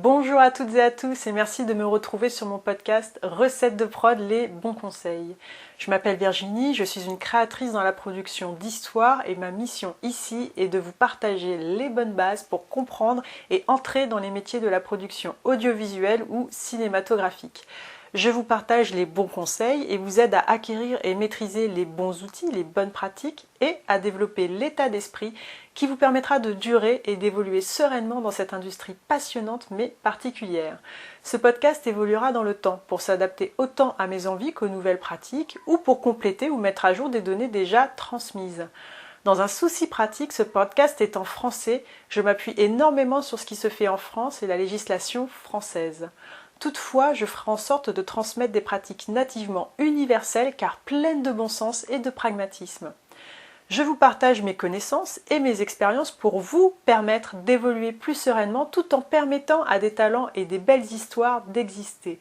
Bonjour à toutes et à tous et merci de me retrouver sur mon podcast Recettes de prod, les bons conseils. Je m'appelle Virginie, je suis une créatrice dans la production d'histoires et ma mission ici est de vous partager les bonnes bases pour comprendre et entrer dans les métiers de la production audiovisuelle ou cinématographique. Je vous partage les bons conseils et vous aide à acquérir et maîtriser les bons outils, les bonnes pratiques et à développer l'état d'esprit qui vous permettra de durer et d'évoluer sereinement dans cette industrie passionnante mais particulière. Ce podcast évoluera dans le temps pour s'adapter autant à mes envies qu'aux nouvelles pratiques ou pour compléter ou mettre à jour des données déjà transmises. Dans un souci pratique, ce podcast est en français, je m'appuie énormément sur ce qui se fait en France et la législation française. Toutefois, je ferai en sorte de transmettre des pratiques nativement universelles car pleines de bon sens et de pragmatisme. Je vous partage mes connaissances et mes expériences pour vous permettre d'évoluer plus sereinement tout en permettant à des talents et des belles histoires d'exister.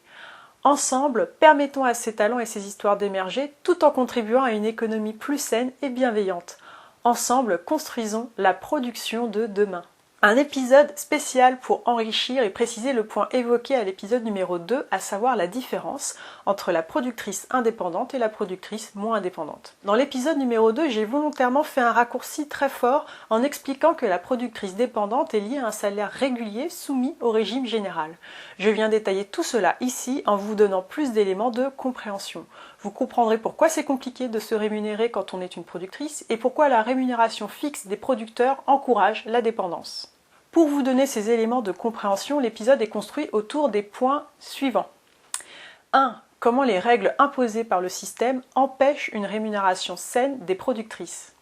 Ensemble, permettons à ces talents et ces histoires d'émerger tout en contribuant à une économie plus saine et bienveillante. Ensemble, construisons la production de demain. Un épisode spécial pour enrichir et préciser le point évoqué à l'épisode numéro 2, à savoir la différence entre la productrice indépendante et la productrice moins indépendante. Dans l'épisode numéro 2, j'ai volontairement fait un raccourci très fort en expliquant que la productrice dépendante est liée à un salaire régulier soumis au régime général. Je viens détailler tout cela ici en vous donnant plus d'éléments de compréhension. Vous comprendrez pourquoi c'est compliqué de se rémunérer quand on est une productrice et pourquoi la rémunération fixe des producteurs encourage la dépendance. Pour vous donner ces éléments de compréhension, l'épisode est construit autour des points suivants. 1. Comment les règles imposées par le système empêchent une rémunération saine des productrices.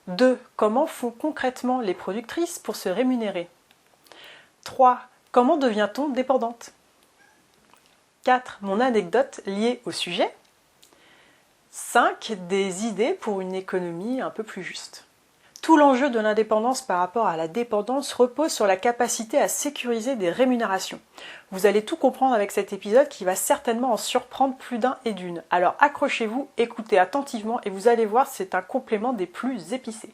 2. Comment font concrètement les productrices pour se rémunérer. 3. Comment devient-on dépendante. 4. Mon anecdote liée au sujet. 5. Des idées pour une économie un peu plus juste. Tout l'enjeu de l'indépendance par rapport à la dépendance repose sur la capacité à sécuriser des rémunérations. Vous allez tout comprendre avec cet épisode qui va certainement en surprendre plus d'un et d'une. Alors accrochez-vous, écoutez attentivement et vous allez voir, c'est un complément des plus épicés.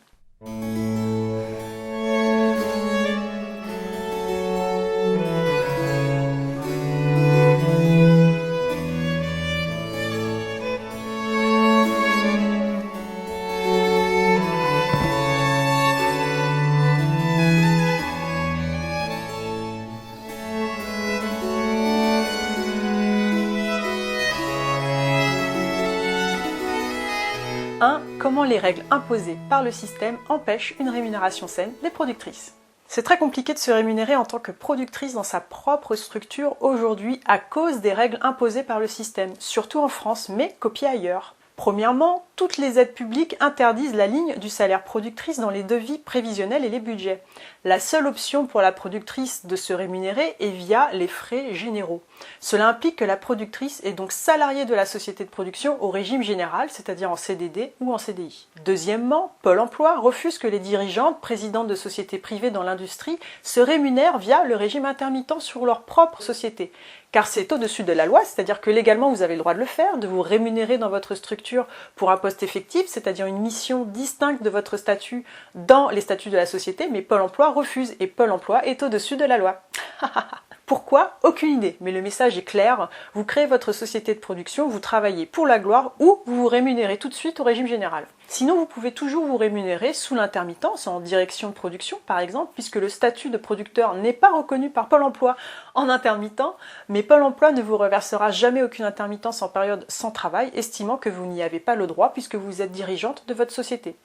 Comment les règles imposées par le système empêchent une rémunération saine des productrices. C'est très compliqué de se rémunérer en tant que productrice dans sa propre structure aujourd'hui à cause des règles imposées par le système, surtout en France, mais copiées ailleurs. Premièrement, toutes les aides publiques interdisent la ligne du salaire productrice dans les devis prévisionnels et les budgets. La seule option pour la productrice de se rémunérer est via les frais généraux. Cela implique que la productrice est donc salariée de la société de production au régime général, c'est-à-dire en CDD ou en CDI. Deuxièmement, Pôle emploi refuse que les dirigeantes, présidentes de sociétés privées dans l'industrie, se rémunèrent via le régime intermittent sur leur propre société. Car c'est au-dessus de la loi, c'est-à-dire que légalement vous avez le droit de le faire, de vous rémunérer dans votre structure pour un poste effectif, c'est-à-dire une mission distincte de votre statut dans les statuts de la société, mais Pôle emploi refuse et Pôle emploi est au-dessus de la loi. Pourquoi ? Aucune idée, mais le message est clair, vous créez votre société de production, vous travaillez pour la gloire ou vous vous rémunérez tout de suite au régime général. Sinon, vous pouvez toujours vous rémunérer sous l'intermittence, en direction de production par exemple, puisque le statut de producteur n'est pas reconnu par Pôle emploi en intermittent, mais Pôle emploi ne vous reversera jamais aucune intermittence en période sans travail, estimant que vous n'y avez pas le droit puisque vous êtes dirigeante de votre société.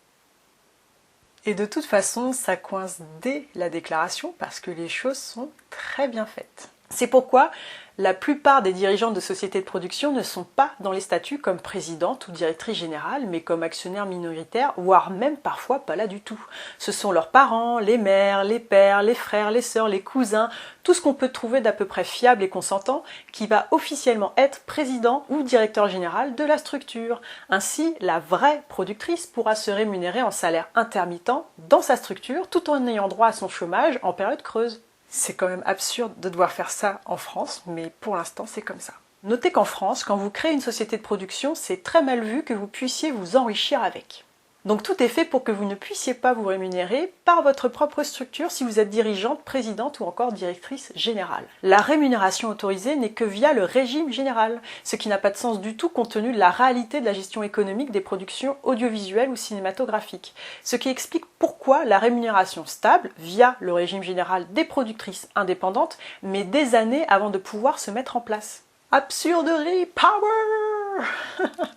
Et de toute façon, ça coince dès la déclaration parce que les choses sont très bien faites. C'est pourquoi la plupart des dirigeantes de sociétés de production ne sont pas dans les statuts comme présidente ou directrice générale, mais comme actionnaires minoritaires, voire même parfois pas là du tout. Ce sont leurs parents, les mères, les pères, les frères, les sœurs, les cousins, tout ce qu'on peut trouver d'à peu près fiable et consentant qui va officiellement être président ou directeur général de la structure. Ainsi, la vraie productrice pourra se rémunérer en salaire intermittent dans sa structure tout en ayant droit à son chômage en période creuse. C'est quand même absurde de devoir faire ça en France, mais pour l'instant c'est comme ça. Notez qu'en France, quand vous créez une société de production, c'est très mal vu que vous puissiez vous enrichir avec. Donc tout est fait pour que vous ne puissiez pas vous rémunérer par votre propre structure si vous êtes dirigeante, présidente ou encore directrice générale. La rémunération autorisée n'est que via le régime général, ce qui n'a pas de sens du tout compte tenu de la réalité de la gestion économique des productions audiovisuelles ou cinématographiques, ce qui explique pourquoi la rémunération stable via le régime général des productrices indépendantes met des années avant de pouvoir se mettre en place. Absurderie power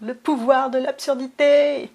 Le pouvoir de l'absurdité.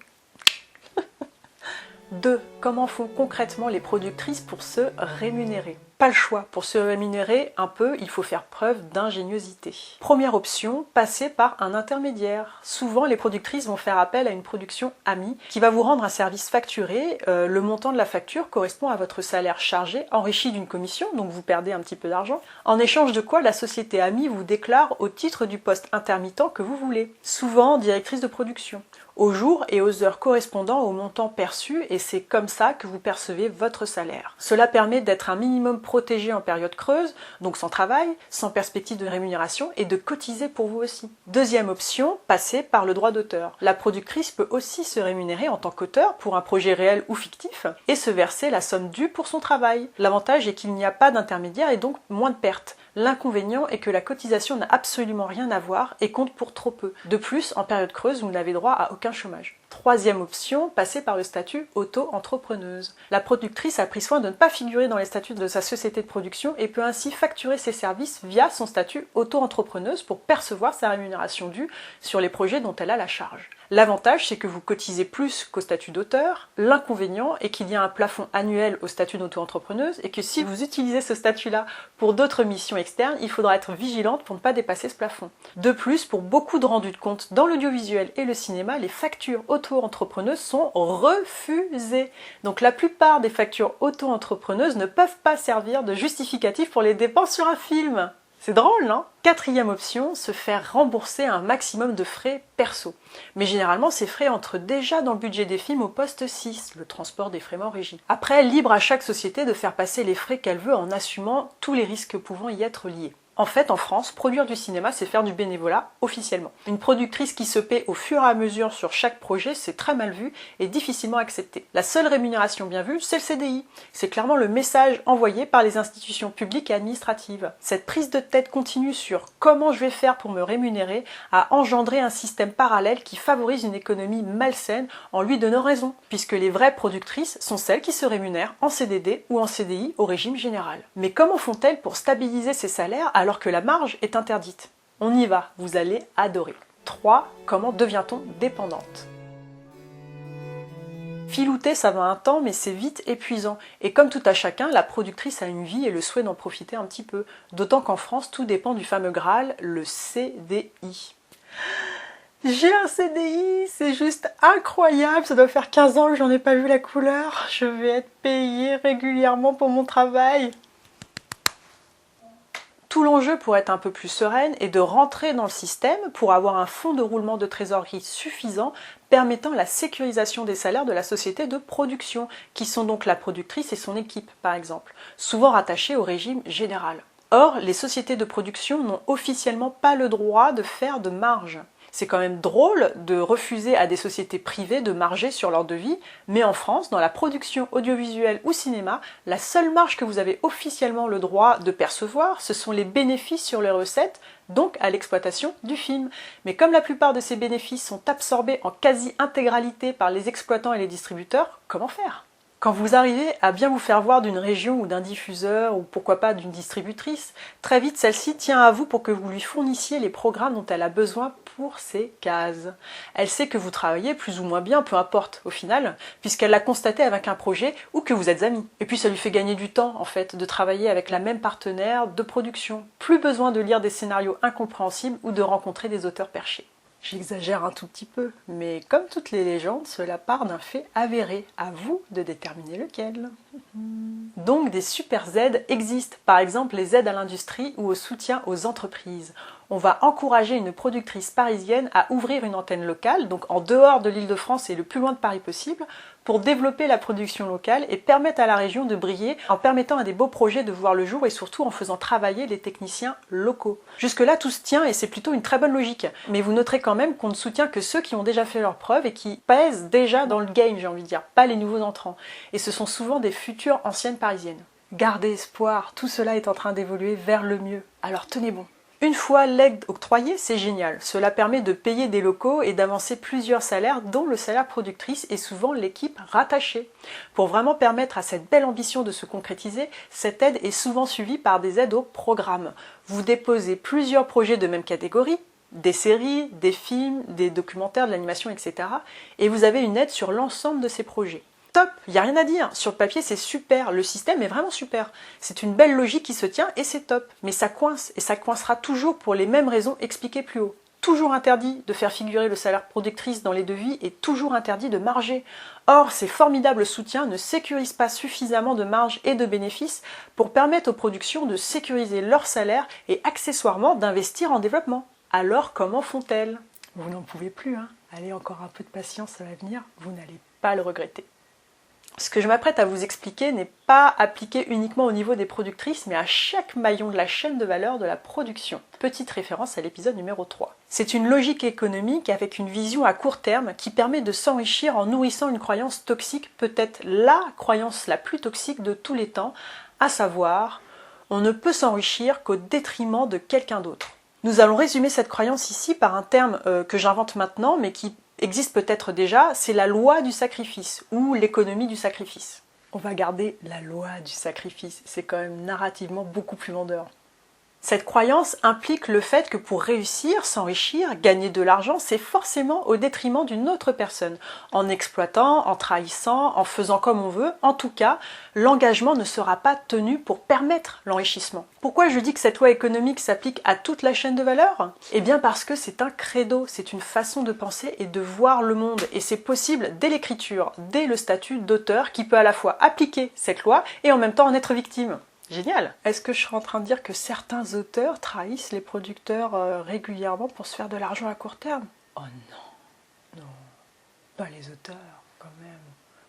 2. Comment font concrètement les productrices pour se rémunérer? Pas le choix, pour se rémunérer un peu, il faut faire preuve d'ingéniosité. Première option, passer par un intermédiaire. Souvent, les productrices vont faire appel à une production amie qui va vous rendre un service facturé. Le montant de la facture correspond à votre salaire chargé, enrichi d'une commission, donc vous perdez un petit peu d'argent, en échange de quoi la société amie vous déclare au titre du poste intermittent que vous voulez, souvent directrice de production, au jour et aux heures correspondant au montant perçu, et c'est comme ça que vous percevez votre salaire. Cela permet d'être un minimum protégé en période creuse, donc sans travail, sans perspective de rémunération, et de cotiser pour vous aussi. Deuxième option, passer par le droit d'auteur. La productrice peut aussi se rémunérer en tant qu'auteur pour un projet réel ou fictif, et se verser la somme due pour son travail. L'avantage est qu'il n'y a pas d'intermédiaire et donc moins de pertes. L'inconvénient est que la cotisation n'a absolument rien à voir et compte pour trop peu. De plus, en période creuse, vous n'avez droit à aucun chômage. Troisième option, passer par le statut auto-entrepreneuse. La productrice a pris soin de ne pas figurer dans les statuts de sa société de production et peut ainsi facturer ses services via son statut auto-entrepreneuse pour percevoir sa rémunération due sur les projets dont elle a la charge. L'avantage, c'est que vous cotisez plus qu'au statut d'auteur. L'inconvénient est qu'il y a un plafond annuel au statut d'auto-entrepreneuse et que si vous utilisez ce statut-là pour d'autres missions externes, il faudra être vigilante pour ne pas dépasser ce plafond. De plus, pour beaucoup de rendus de compte dans l'audiovisuel et le cinéma, les factures auto-entrepreneuses sont refusées. Donc la plupart des factures auto-entrepreneuses ne peuvent pas servir de justificatif pour les dépenses sur un film. C'est drôle, non? Quatrième option, se faire rembourser un maximum de frais perso. Mais généralement, ces frais entrent déjà dans le budget des films au poste 6, le transport des frais en régie. Après, libre à chaque société de faire passer les frais qu'elle veut en assumant tous les risques pouvant y être liés. En fait, en France, produire du cinéma, c'est faire du bénévolat officiellement. Une productrice qui se paie au fur et à mesure sur chaque projet, c'est très mal vu et difficilement accepté. La seule rémunération bien vue, c'est le CDI. C'est clairement le message envoyé par les institutions publiques et administratives. Cette prise de tête continue sur comment je vais faire pour me rémunérer a engendré un système parallèle qui favorise une économie malsaine en lui donnant raison, puisque les vraies productrices sont celles qui se rémunèrent en CDD ou en CDI au régime général. Mais comment font-elles pour stabiliser ces salaires alors que la marge est interdite? On y va, vous allez adorer. 3. Comment devient-on dépendante? Filouter, ça va un temps, mais c'est vite épuisant. Et comme tout à chacun, la productrice a une vie et le souhait d'en profiter un petit peu. D'autant qu'en France, tout dépend du fameux Graal, le CDI. J'ai un CDI, c'est juste incroyable, ça doit faire 15 ans que j'en ai pas vu la couleur. Je vais être payée régulièrement pour mon travail. Tout l'enjeu pour être un peu plus sereine est de rentrer dans le système pour avoir un fonds de roulement de trésorerie suffisant permettant la sécurisation des salaires de la société de production, qui sont donc la productrice et son équipe par exemple, souvent rattachées au régime général. Or, les sociétés de production n'ont officiellement pas le droit de faire de marge. C'est quand même drôle de refuser à des sociétés privées de marger sur leur devis, mais en France, dans la production audiovisuelle ou cinéma, la seule marge que vous avez officiellement le droit de percevoir, ce sont les bénéfices sur les recettes, donc à l'exploitation du film. Mais comme la plupart de ces bénéfices sont absorbés en quasi-intégralité par les exploitants et les distributeurs, comment faire ? Quand vous arrivez à bien vous faire voir d'une région ou d'un diffuseur, ou pourquoi pas d'une distributrice, très vite celle-ci tient à vous pour que vous lui fournissiez les programmes dont elle a besoin pour ses cases. Elle sait que vous travaillez plus ou moins bien, peu importe au final, puisqu'elle l'a constaté avec un projet ou que vous êtes amis. Et puis ça lui fait gagner du temps en fait, de travailler avec la même partenaire de production. Plus besoin de lire des scénarios incompréhensibles ou de rencontrer des auteurs perchés. J'exagère un tout petit peu, mais comme toutes les légendes, cela part d'un fait avéré. À vous de déterminer lequel. Donc des super aides existent, par exemple les aides à l'industrie ou au soutien aux entreprises. On va encourager une productrice parisienne à ouvrir une antenne locale, donc en dehors de l'Île-de-France et le plus loin de Paris possible, pour développer la production locale et permettre à la région de briller en permettant à des beaux projets de voir le jour et surtout en faisant travailler les techniciens locaux. Jusque-là, tout se tient et c'est plutôt une très bonne logique. Mais vous noterez quand même qu'on ne soutient que ceux qui ont déjà fait leurs preuves et qui pèsent déjà dans le game, j'ai envie de dire, pas les nouveaux entrants. Et ce sont souvent des futures anciennes parisiennes. Gardez espoir, tout cela est en train d'évoluer vers le mieux. Alors tenez bon. Une fois l'aide octroyée, c'est génial. Cela permet de payer des locaux et d'avancer plusieurs salaires, dont le salaire productrice et souvent l'équipe rattachée. Pour vraiment permettre à cette belle ambition de se concrétiser, cette aide est souvent suivie par des aides au programme. Vous déposez plusieurs projets de même catégorie, des séries, des films, des documentaires, de l'animation, etc. Et vous avez une aide sur l'ensemble de ces projets. Top, il n'y a rien à dire, sur le papier c'est super, le système est vraiment super. C'est une belle logique qui se tient et c'est top. Mais ça coince, et ça coincera toujours pour les mêmes raisons expliquées plus haut. Toujours interdit de faire figurer le salaire productrice dans les devis et toujours interdit de marger. Or, ces formidables soutiens ne sécurisent pas suffisamment de marge et de bénéfices pour permettre aux productions de sécuriser leur salaire et accessoirement d'investir en développement. Alors comment font-elles? Vous n'en pouvez plus, hein? Allez, encore un peu de patience, ça va venir, vous n'allez pas le regretter. Ce que je m'apprête à vous expliquer n'est pas appliqué uniquement au niveau des productrices, mais à chaque maillon de la chaîne de valeur de la production. Petite référence à l'épisode numéro 3. C'est une logique économique avec une vision à court terme qui permet de s'enrichir en nourrissant une croyance toxique, peut-être la croyance la plus toxique de tous les temps, à savoir « on ne peut s'enrichir qu'au détriment de quelqu'un d'autre ». Nous allons résumer cette croyance ici par un terme que j'invente maintenant, mais qui existe peut-être déjà, c'est la loi du sacrifice ou l'économie du sacrifice. On va garder la loi du sacrifice, c'est quand même narrativement beaucoup plus vendeur. Cette croyance implique le fait que pour réussir, s'enrichir, gagner de l'argent, c'est forcément au détriment d'une autre personne. En exploitant, en trahissant, en faisant comme on veut, en tout cas, l'engagement ne sera pas tenu pour permettre l'enrichissement. Pourquoi je dis que cette loi économique s'applique à toute la chaîne de valeur? Eh bien parce que c'est un credo, c'est une façon de penser et de voir le monde. Et c'est possible dès l'écriture, dès le statut d'auteur qui peut à la fois appliquer cette loi et en même temps en être victime. Génial! Est-ce que je suis en train de dire que certains auteurs trahissent les producteurs régulièrement pour se faire de l'argent à court terme? Oh non, non, pas les auteurs quand même.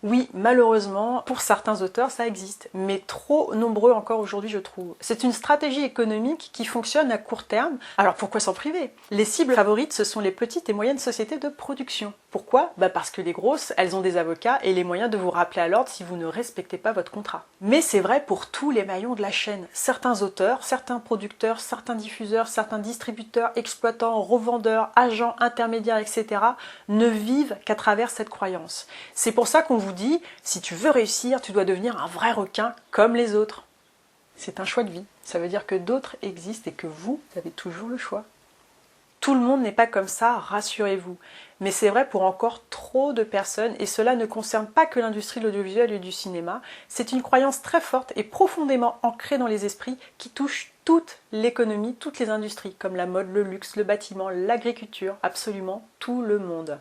Oui, malheureusement, pour certains auteurs, ça existe, mais trop nombreux encore aujourd'hui, je trouve. C'est une stratégie économique qui fonctionne à court terme, alors pourquoi s'en priver? Les cibles favorites, ce sont les petites et moyennes sociétés de production. Pourquoi? Parce que les grosses, elles ont des avocats et les moyens de vous rappeler à l'ordre si vous ne respectez pas votre contrat. Mais c'est vrai pour tous les maillons de la chaîne. Certains auteurs, certains producteurs, certains diffuseurs, certains distributeurs, exploitants, revendeurs, agents, intermédiaires, etc. ne vivent qu'à travers cette croyance. C'est pour ça qu'on vous dit, si tu veux réussir, tu dois devenir un vrai requin comme les autres. C'est un choix de vie. Ça veut dire que d'autres existent et que vous avez toujours le choix. Tout le monde n'est pas comme ça, rassurez-vous. Mais c'est vrai pour encore trop de personnes, et cela ne concerne pas que l'industrie de l'audiovisuel et du cinéma. C'est une croyance très forte et profondément ancrée dans les esprits qui touche toute l'économie, toutes les industries, comme la mode, le luxe, le bâtiment, l'agriculture, absolument tout le monde.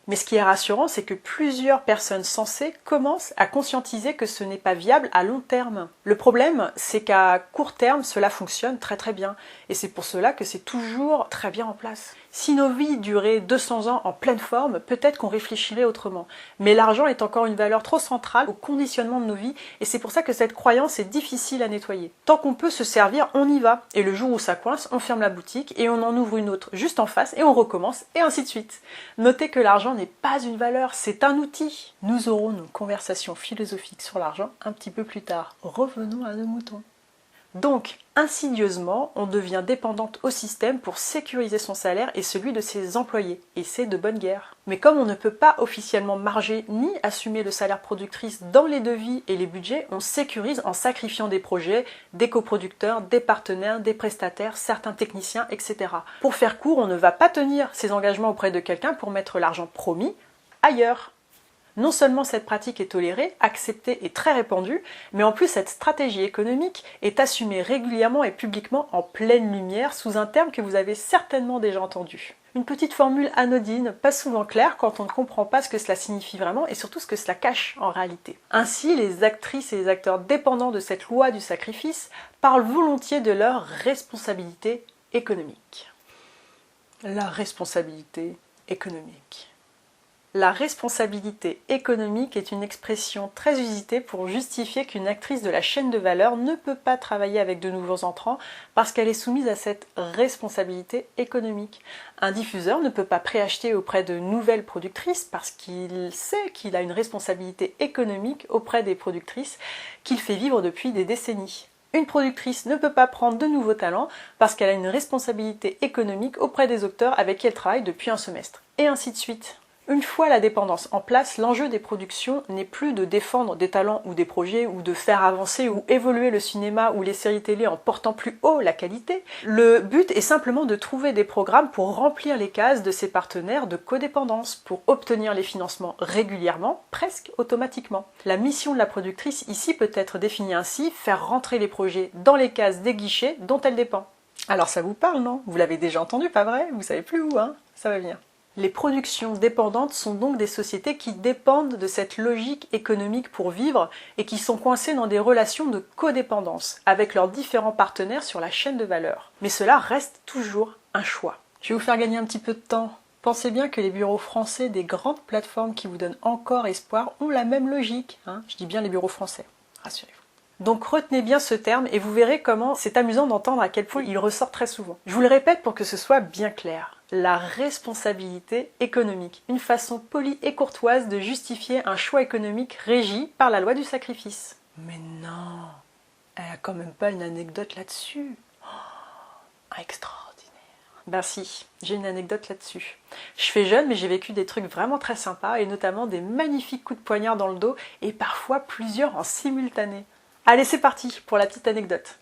Mais ce qui est rassurant, c'est que plusieurs personnes sensées commencent à conscientiser que ce n'est pas viable à long terme. Le problème, c'est qu'à court terme, cela fonctionne très très bien. Et c'est pour cela que c'est toujours très bien en place. Si nos vies duraient 200 ans en pleine forme, peut-être qu'on réfléchirait autrement. Mais l'argent est encore une valeur trop centrale au conditionnement de nos vies, et c'est pour ça que cette croyance est difficile à nettoyer. Tant qu'on peut se servir, on y va. Et le jour où ça coince, on ferme la boutique et on en ouvre une autre juste en face et on recommence, et ainsi de suite. Notez que l'argent n'est pas une valeur, c'est un outil. Nous aurons nos conversations philosophiques sur l'argent un petit peu plus tard. Revenons à nos moutons. Donc, insidieusement, on devient dépendante au système pour sécuriser son salaire et celui de ses employés. Et c'est de bonne guerre. Mais comme on ne peut pas officiellement marger ni assumer le salaire productrice dans les devis et les budgets, on sécurise en sacrifiant des projets, des coproducteurs, des partenaires, des prestataires, certains techniciens, etc. Pour faire court, on ne va pas tenir ses engagements auprès de quelqu'un pour mettre l'argent promis ailleurs. Non seulement cette pratique est tolérée, acceptée et très répandue, mais en plus cette stratégie économique est assumée régulièrement et publiquement en pleine lumière sous un terme que vous avez certainement déjà entendu. Une petite formule anodine, pas souvent claire quand on ne comprend pas ce que cela signifie vraiment et surtout ce que cela cache en réalité. Ainsi, les actrices et les acteurs dépendants de cette loi du sacrifice parlent volontiers de leur responsabilité économique. La responsabilité économique. La responsabilité économique est une expression très usitée pour justifier qu'une actrice de la chaîne de valeur ne peut pas travailler avec de nouveaux entrants parce qu'elle est soumise à cette responsabilité économique. Un diffuseur ne peut pas préacheter auprès de nouvelles productrices parce qu'il sait qu'il a une responsabilité économique auprès des productrices qu'il fait vivre depuis des décennies. Une productrice ne peut pas prendre de nouveaux talents parce qu'elle a une responsabilité économique auprès des auteurs avec qui elle travaille depuis un semestre. Et ainsi de suite. Une fois la dépendance en place, l'enjeu des productions n'est plus de défendre des talents ou des projets ou de faire avancer ou évoluer le cinéma ou les séries télé en portant plus haut la qualité. Le but est simplement de trouver des programmes pour remplir les cases de ses partenaires de codépendance, pour obtenir les financements régulièrement, presque automatiquement. La mission de la productrice ici peut être définie ainsi, faire rentrer les projets dans les cases des guichets dont elle dépend. Alors ça vous parle, non? Vous l'avez déjà entendu, pas vrai? Vous savez plus où, hein? Ça va venir. Les productions dépendantes sont donc des sociétés qui dépendent de cette logique économique pour vivre et qui sont coincées dans des relations de codépendance avec leurs différents partenaires sur la chaîne de valeur. Mais cela reste toujours un choix. Je vais vous faire gagner un petit peu de temps. Pensez bien que les bureaux français des grandes plateformes qui vous donnent encore espoir ont la même logique. Je dis bien les bureaux français, rassurez-vous. Donc retenez bien ce terme et vous verrez comment c'est amusant d'entendre à quel point il ressort très souvent. Je vous le répète pour que ce soit bien clair. La responsabilité économique, une façon polie et courtoise de justifier un choix économique régi par la loi du sacrifice. Mais non, elle a quand même pas une anecdote là-dessus. Oh, extraordinaire. Ben si, j'ai une anecdote là-dessus. Je fais jeune, mais j'ai vécu des trucs vraiment très sympas et notamment des magnifiques coups de poignard dans le dos et parfois plusieurs en simultané. Allez, c'est parti pour la petite anecdote.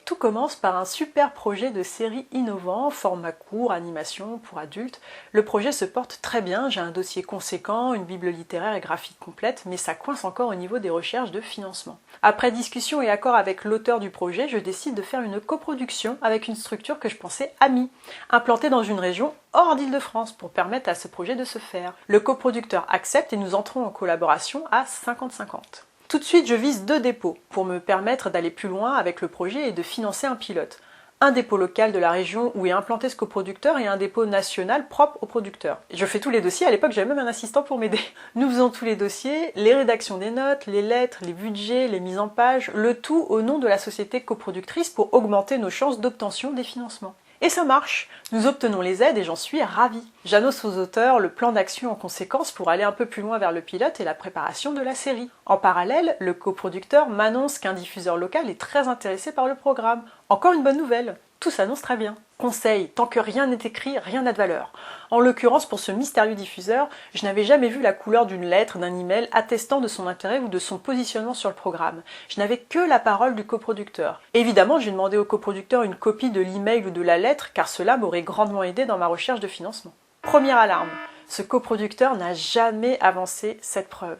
Tout commence par un super projet de série innovant, format court, animation pour adultes. Le projet se porte très bien, j'ai un dossier conséquent, une bible littéraire et graphique complète, mais ça coince encore au niveau des recherches de financement. Après discussion et accord avec l'auteur du projet, je décide de faire une coproduction avec une structure que je pensais amie, implantée dans une région hors d'Île-de-France pour permettre à ce projet de se faire. Le coproducteur accepte et nous entrons en collaboration à 50-50. Tout de suite, je vise 2 dépôts pour me permettre d'aller plus loin avec le projet et de financer un pilote. Un dépôt local de la région où est implanté ce coproducteur et un dépôt national propre au producteur. Je fais tous les dossiers, à l'époque j'avais même un assistant pour m'aider. Nous faisons tous les dossiers, les rédactions des notes, les lettres, les budgets, les mises en page, le tout au nom de la société coproductrice pour augmenter nos chances d'obtention des financements. Et ça marche, nous obtenons les aides et j'en suis ravie. J'annonce aux auteurs le plan d'action en conséquence pour aller un peu plus loin vers le pilote et la préparation de la série. En parallèle, le coproducteur m'annonce qu'un diffuseur local est très intéressé par le programme. Encore une bonne nouvelle, tout s'annonce très bien. Conseil, tant que rien n'est écrit, rien n'a de valeur. En l'occurrence, pour ce mystérieux diffuseur, je n'avais jamais vu la couleur d'une lettre, d'un email attestant de son intérêt ou de son positionnement sur le programme. Je n'avais que la parole du coproducteur. Évidemment, j'ai demandé au coproducteur une copie de l'email ou de la lettre, car cela m'aurait grandement aidé dans ma recherche de financement. Première alarme, ce coproducteur n'a jamais avancé cette preuve.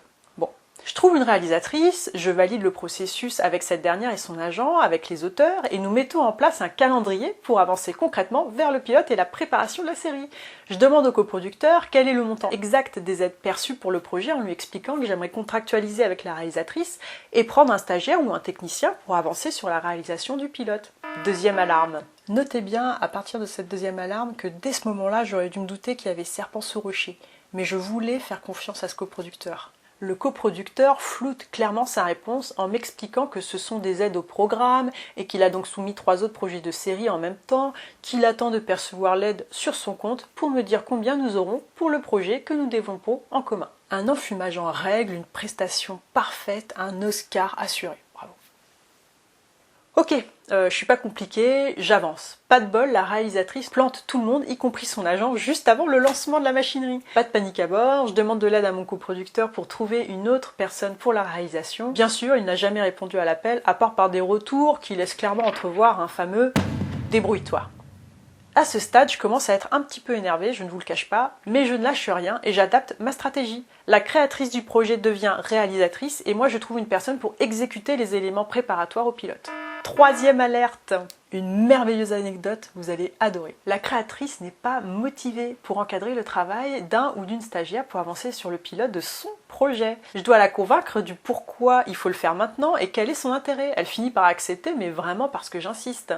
Je trouve une réalisatrice, je valide le processus avec cette dernière et son agent, avec les auteurs, et nous mettons en place un calendrier pour avancer concrètement vers le pilote et la préparation de la série. Je demande au coproducteur quel est le montant exact des aides perçues pour le projet en lui expliquant que j'aimerais contractualiser avec la réalisatrice et prendre un stagiaire ou un technicien pour avancer sur la réalisation du pilote. Deuxième alarme. Notez bien, à partir de cette deuxième alarme, que dès ce moment-là, j'aurais dû me douter qu'il y avait serpent sous rocher. Mais je voulais faire confiance à ce coproducteur. Le coproducteur floute clairement sa réponse en m'expliquant que ce sont des aides au programme et qu'il a donc soumis 3 autres projets de série en même temps, qu'il attend de percevoir l'aide sur son compte pour me dire combien nous aurons pour le projet que nous développons en commun. Un enfumage en règle, une prestation parfaite, un Oscar assuré. Bravo. Ok, je suis pas compliquée, j'avance. Pas de bol, la réalisatrice plante tout le monde, y compris son agent, juste avant le lancement de la machinerie. Pas de panique à bord, je demande de l'aide à mon coproducteur pour trouver une autre personne pour la réalisation. Bien sûr, il n'a jamais répondu à l'appel, à part par des retours qui laissent clairement entrevoir un fameux « débrouille-toi ». À ce stade, je commence à être un petit peu énervée, je ne vous le cache pas, mais je ne lâche rien et j'adapte ma stratégie. La créatrice du projet devient réalisatrice et moi je trouve une personne pour exécuter les éléments préparatoires au pilote. Troisième alerte, une merveilleuse anecdote, vous allez adorer. La créatrice n'est pas motivée pour encadrer le travail d'un ou d'une stagiaire pour avancer sur le pilote de son projet. Je dois la convaincre du pourquoi il faut le faire maintenant et quel est son intérêt. Elle finit par accepter, mais vraiment parce que j'insiste.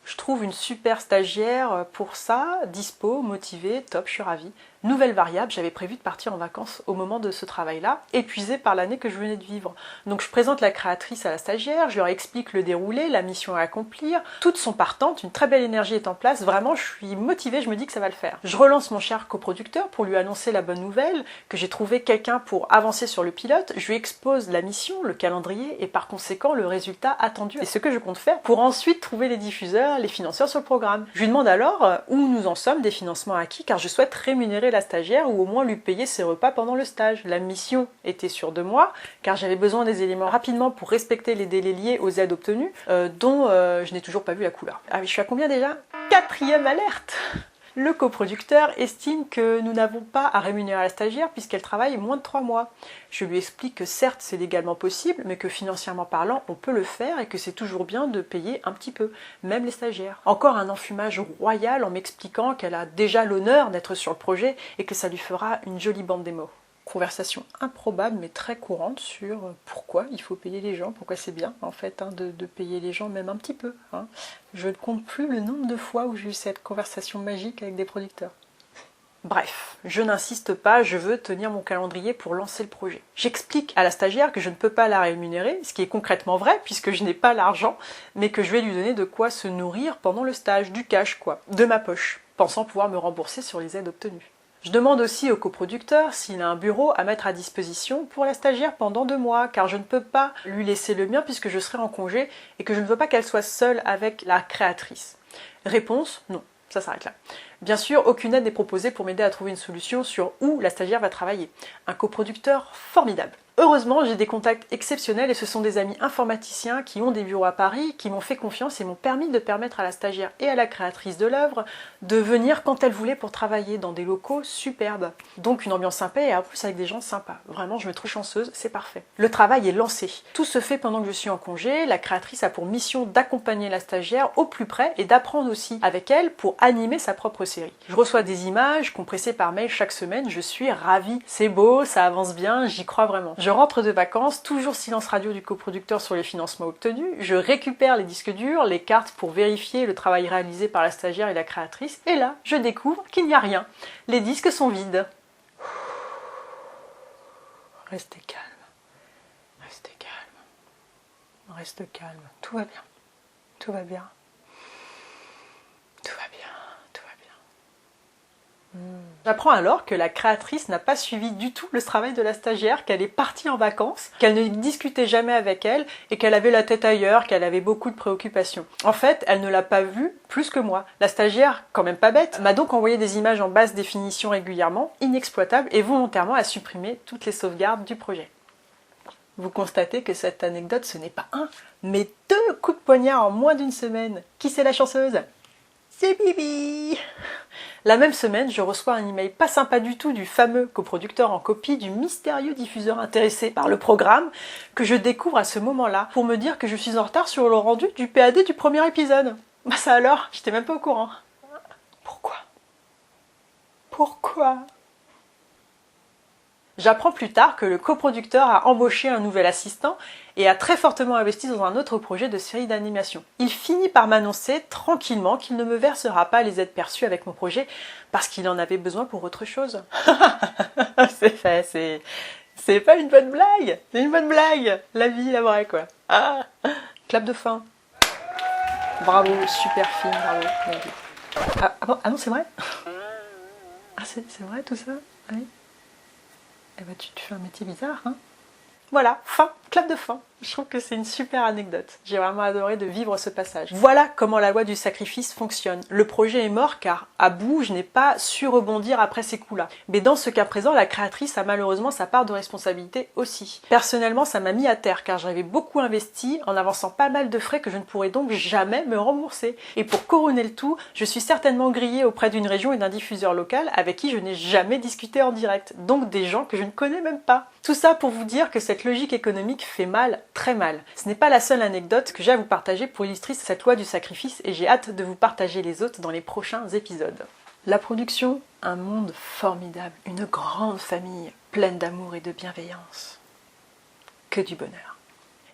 Je trouve une super stagiaire pour ça, dispo, motivée, top, je suis ravie. Nouvelle variable, j'avais prévu de partir en vacances au moment de ce travail-là, épuisée par l'année que je venais de vivre. Donc je présente la créatrice à la stagiaire, je leur explique le déroulé, la mission à accomplir, toutes sont partantes, une très belle énergie est en place, vraiment je suis motivée, je me dis que ça va le faire. Je relance mon cher coproducteur pour lui annoncer la bonne nouvelle, que j'ai trouvé quelqu'un pour avancer sur le pilote, je lui expose la mission, le calendrier et par conséquent le résultat attendu. C'est ce que je compte faire pour ensuite trouver les diffuseurs, les financeurs sur le programme. Je lui demande alors où nous en sommes des financements acquis car je souhaite rémunérer la stagiaire ou au moins lui payer ses repas pendant le stage. La mission était sur 2 mois car j'avais besoin des éléments rapidement pour respecter les délais liés aux aides obtenues dont je n'ai toujours pas vu la couleur. Ah oui, je suis à combien déjà? 4e alerte. Le coproducteur estime que nous n'avons pas à rémunérer la stagiaire puisqu'elle travaille moins de 3 mois. Je lui explique que certes c'est légalement possible, mais que financièrement parlant on peut le faire et que c'est toujours bien de payer un petit peu, même les stagiaires. Encore un enfumage royal en m'expliquant qu'elle a déjà l'honneur d'être sur le projet et que ça lui fera une jolie bande démo. Conversation improbable mais très courante sur pourquoi il faut payer les gens, pourquoi c'est bien en fait de payer les gens même un petit peu. Je ne compte plus le nombre de fois où j'ai eu cette conversation magique avec des producteurs. Bref, je n'insiste pas, je veux tenir mon calendrier pour lancer le projet. J'explique à la stagiaire que je ne peux pas la rémunérer, ce qui est concrètement vrai puisque je n'ai pas l'argent, mais que je vais lui donner de quoi se nourrir pendant le stage, du cash quoi, de ma poche, pensant pouvoir me rembourser sur les aides obtenues. Je demande aussi au coproducteur s'il a un bureau à mettre à disposition pour la stagiaire pendant 2 mois, car je ne peux pas lui laisser le mien puisque je serai en congé et que je ne veux pas qu'elle soit seule avec la créatrice. Réponse, non, ça s'arrête là. Bien sûr, aucune aide n'est proposée pour m'aider à trouver une solution sur où la stagiaire va travailler. Un coproducteur formidable. Heureusement, j'ai des contacts exceptionnels et ce sont des amis informaticiens qui ont des bureaux à Paris, qui m'ont fait confiance et m'ont permis de permettre à la stagiaire et à la créatrice de l'œuvre de venir quand elle voulait pour travailler dans des locaux superbes. Donc une ambiance sympa et en plus avec des gens sympas. Vraiment, je me trouve chanceuse, c'est parfait. Le travail est lancé. Tout se fait pendant que je suis en congé. La créatrice a pour mission d'accompagner la stagiaire au plus près et d'apprendre aussi avec elle pour animer sa propre série. Je reçois des images compressées par mail chaque semaine, je suis ravie. C'est beau, ça avance bien, j'y crois vraiment. Je rentre de vacances, toujours silence radio du coproducteur sur les financements obtenus, je récupère les disques durs, les cartes pour vérifier le travail réalisé par la stagiaire et la créatrice, et là, je découvre qu'il n'y a rien. Les disques sont vides. Restez calme, restez calme, reste calme, tout va bien, tout va bien, tout va bien. J'apprends alors que la créatrice n'a pas suivi du tout le travail de la stagiaire, qu'elle est partie en vacances, qu'elle ne discutait jamais avec elle et qu'elle avait la tête ailleurs, qu'elle avait beaucoup de préoccupations. En fait, elle ne l'a pas vue plus que moi. La stagiaire, quand même pas bête, m'a donc envoyé des images en basse définition régulièrement, inexploitables et volontairement a supprimé toutes les sauvegardes du projet. Vous constatez que cette anecdote, ce n'est pas un, mais 2 coups de poignard en moins d'1 semaine. Qui c'est la chanceuse ? C'est Bibi! La même semaine, je reçois un email pas sympa du tout du fameux coproducteur en copie du mystérieux diffuseur intéressé par le programme que je découvre à ce moment-là pour me dire que je suis en retard sur le rendu du PAD du premier épisode. Bah ça alors, j'étais même pas au courant. Pourquoi? Pourquoi? J'apprends plus tard que le coproducteur a embauché un nouvel assistant et a très fortement investi dans un autre projet de série d'animation. Il finit par m'annoncer tranquillement qu'il ne me versera pas les aides perçues avec mon projet parce qu'il en avait besoin pour autre chose. C'est pas une bonne blague, c'est une bonne blague. La vie, la vraie quoi. Ah, clap de fin. Bravo, super film, bravo. Ah non, c'est vrai? Ah c'est vrai tout ça? Oui. Eh ben tu fais un métier bizarre, hein. Voilà, fin, clap de fin. Je trouve que c'est une super anecdote. J'ai vraiment adoré de vivre ce passage. Voilà comment la loi du sacrifice fonctionne. Le projet est mort car, à bout, je n'ai pas su rebondir après ces coups-là. Mais dans ce cas présent, la créatrice a malheureusement sa part de responsabilité aussi. Personnellement, ça m'a mis à terre car j'avais beaucoup investi en avançant pas mal de frais que je ne pourrais donc jamais me rembourser. Et pour couronner le tout, je suis certainement grillée auprès d'une région et d'un diffuseur local avec qui je n'ai jamais discuté en direct. Donc des gens que je ne connais même pas. Tout ça pour vous dire que cette logique économique fait mal, très mal. Ce n'est pas la seule anecdote que j'ai à vous partager pour illustrer cette loi du sacrifice et j'ai hâte de vous partager les autres dans les prochains épisodes. La production, un monde formidable, une grande famille pleine d'amour et de bienveillance. Que du bonheur.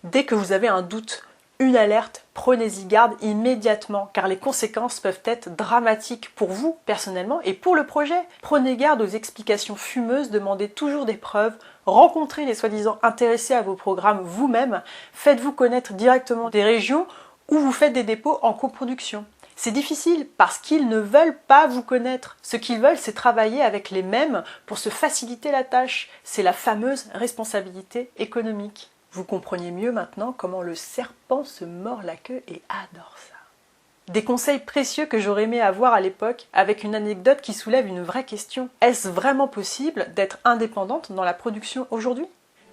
Dès que vous avez un doute, une alerte, prenez-y garde immédiatement car les conséquences peuvent être dramatiques pour vous personnellement et pour le projet. Prenez garde aux explications fumeuses, demandez toujours des preuves, rencontrez les soi-disant intéressés à vos programmes vous-même, faites-vous connaître directement des régions où vous faites des dépôts en coproduction. C'est difficile parce qu'ils ne veulent pas vous connaître. Ce qu'ils veulent, c'est travailler avec les mêmes pour se faciliter la tâche. C'est la fameuse responsabilité économique. Vous comprenez mieux maintenant comment le serpent se mord la queue et adore ça. Des conseils précieux que j'aurais aimé avoir à l'époque avec une anecdote qui soulève une vraie question. Est-ce vraiment possible d'être indépendante dans la production aujourd'hui ?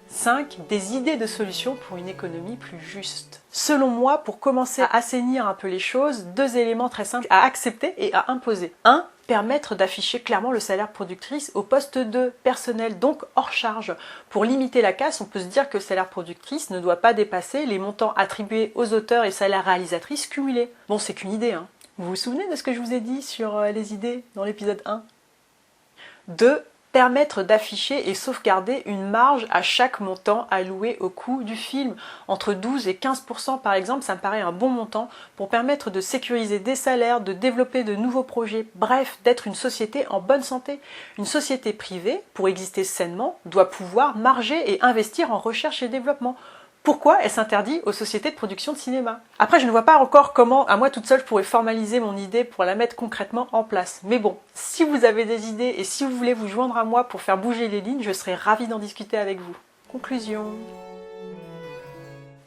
5. Des idées de solutions pour une économie plus juste. Selon moi, pour commencer à assainir un peu les choses, 2 éléments très simples à accepter et à imposer. 1. Permettre d'afficher clairement le salaire productrice au poste de personnel, donc hors charge. Pour limiter la casse, on peut se dire que le salaire productrice ne doit pas dépasser les montants attribués aux auteurs et salaires réalisatrices cumulés. Bon, c'est qu'une idée, hein. Vous vous souvenez de ce que je vous ai dit sur les idées dans l'épisode 1 ? 2. Permettre d'afficher et sauvegarder une marge à chaque montant alloué au coût du film. Entre 12 et 15% par exemple, ça me paraît un bon montant pour permettre de sécuriser des salaires, de développer de nouveaux projets, bref, d'être une société en bonne santé. Une société privée, pour exister sainement, doit pouvoir marger et investir en recherche et développement. Pourquoi est-ce interdit aux sociétés de production de cinéma ? Après, je ne vois pas encore comment, à moi toute seule, je pourrais formaliser mon idée pour la mettre concrètement en place. Mais bon, si vous avez des idées et si vous voulez vous joindre à moi pour faire bouger les lignes, je serai ravie d'en discuter avec vous. Conclusion.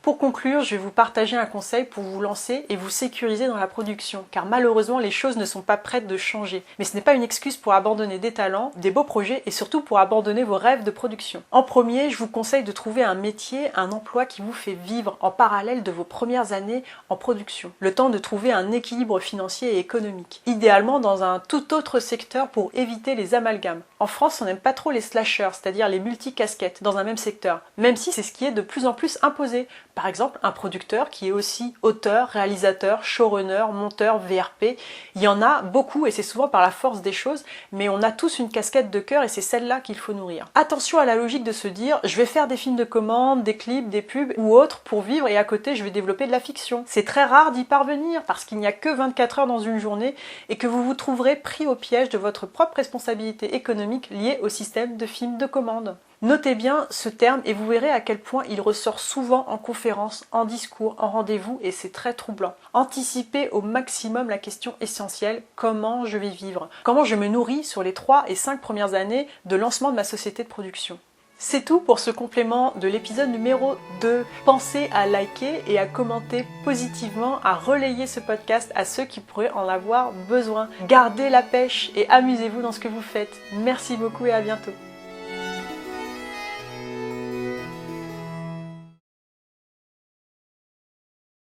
Pour conclure, je vais vous partager un conseil pour vous lancer et vous sécuriser dans la production, car malheureusement les choses ne sont pas prêtes de changer. Mais ce n'est pas une excuse pour abandonner des talents, des beaux projets et surtout pour abandonner vos rêves de production. En premier, je vous conseille de trouver un métier, un emploi qui vous fait vivre en parallèle de vos premières années en production. Le temps de trouver un équilibre financier et économique. Idéalement dans un tout autre secteur pour éviter les amalgames. En France, on n'aime pas trop les slashers, c'est-à-dire les multicasquettes dans un même secteur, même si c'est ce qui est de plus en plus imposé. Par exemple, un producteur qui est aussi auteur, réalisateur, showrunner, monteur, VRP. Il y en a beaucoup et c'est souvent par la force des choses, mais on a tous une casquette de cœur et c'est celle-là qu'il faut nourrir. Attention à la logique de se dire, je vais faire des films de commande, des clips, des pubs ou autres pour vivre et à côté je vais développer de la fiction. C'est très rare d'y parvenir parce qu'il n'y a que 24 heures dans une journée et que vous vous trouverez pris au piège de votre propre responsabilité économique liée au système de films de commande. Notez bien ce terme et vous verrez à quel point il ressort souvent en conférence, en discours, en rendez-vous et c'est très troublant. Anticipez au maximum la question essentielle, comment je vais vivre ? Comment je me nourris sur les 3 et 5 premières années de lancement de ma société de production ? C'est tout pour ce complément de l'épisode numéro 2. Pensez à liker et à commenter positivement, à relayer ce podcast à ceux qui pourraient en avoir besoin. Gardez la pêche et amusez-vous dans ce que vous faites. Merci beaucoup et à bientôt.